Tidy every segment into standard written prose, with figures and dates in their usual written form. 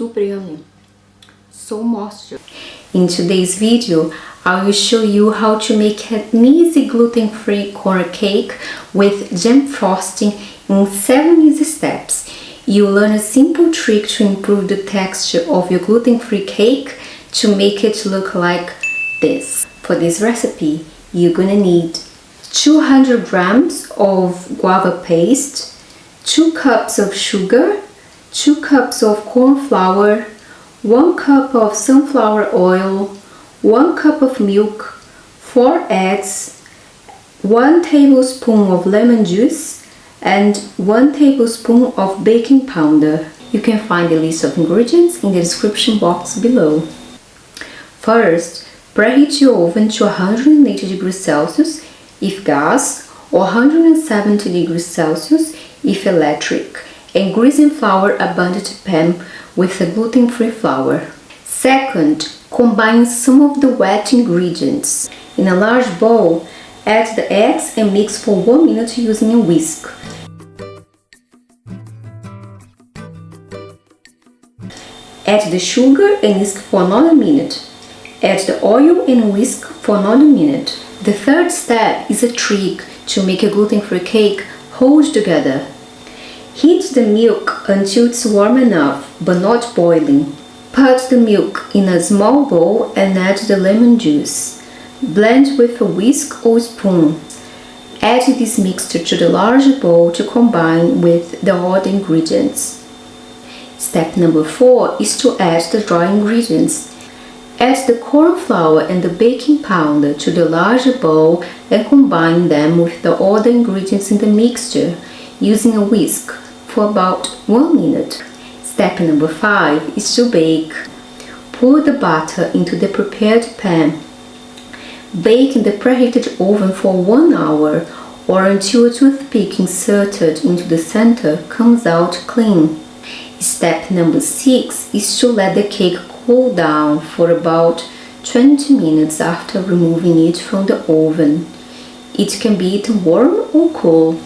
super yummy, so moisture. In today's video, I will show you how to make an easy gluten-free corn cake with jam frosting in 7 easy steps. You'll learn a simple trick to improve the texture of your gluten-free cake to make it look like this. For this recipe, you're gonna need 200 grams of guava paste, 2 cups of sugar, 2 cups of corn flour, 1 cup of sunflower oil, 1 cup of milk, 4 eggs, 1 tablespoon of lemon juice, and 1 tablespoon of baking powder. You can find the list of ingredients in the description box below. First, preheat your oven to 180 degrees Celsius if gas or 170 degrees Celsius if electric, and grease and flour abundant pan with the gluten-free flour. Second, combine some of the wet ingredients. In a large bowl, add the eggs and mix for 1 minute using a whisk. Add the sugar and whisk for another minute. Add the oil and whisk for another minute. The third step is a trick to make a gluten-free cake hold together. Heat the milk until it's warm enough, but not boiling. Put the milk in a small bowl and add the lemon juice. Blend with a whisk or spoon. Add this mixture to the larger bowl to combine with the other ingredients. Step number 4 is to add the dry ingredients. Add the corn flour and the baking powder to the larger bowl and combine them with the other ingredients in the mixture using a whisk for about 1 minute. Step number 5 is to bake. Pour the batter into the prepared pan. Bake in the preheated oven for 1 hour or until a toothpick inserted into the center comes out clean. Step number 6 is to let the cake cool down for about 20 minutes after removing it from the oven. It can be eaten warm or cool.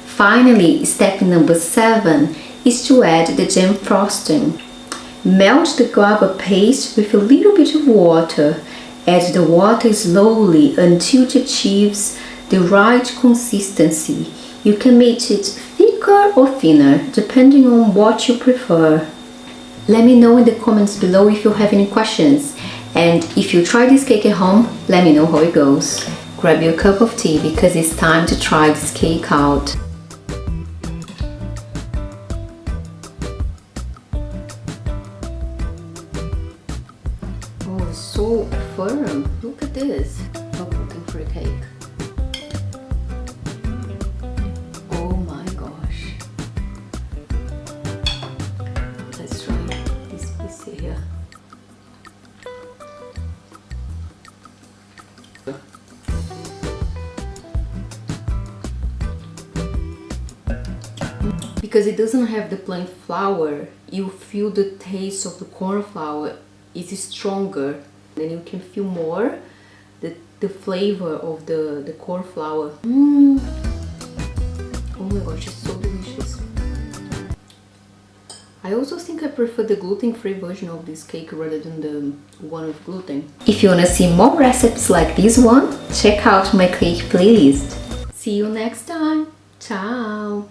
Finally, step number 7 is to add the jam frosting. Melt the guava paste with a little bit of water. Add the water slowly until it achieves the right consistency. You can make it thicker or thinner, depending on what you prefer. Let me know in the comments below if you have any questions. And if you try this cake at home, let me know how it goes. Grab your cup of tea because it's time to try this cake out. Oh, it's so firm. Look at this. A gluten-free cake. Oh my gosh. Let's try this piece here. Because it doesn't have the plain flour, you feel the taste of the corn flour is stronger. Then you can feel more the flavor of the corn flour. Oh my gosh, it's so delicious. I also think I prefer the gluten-free version of this cake rather than the one with gluten. If you wanna see more recipes like this one, check out my cake playlist. See you next time. Ciao!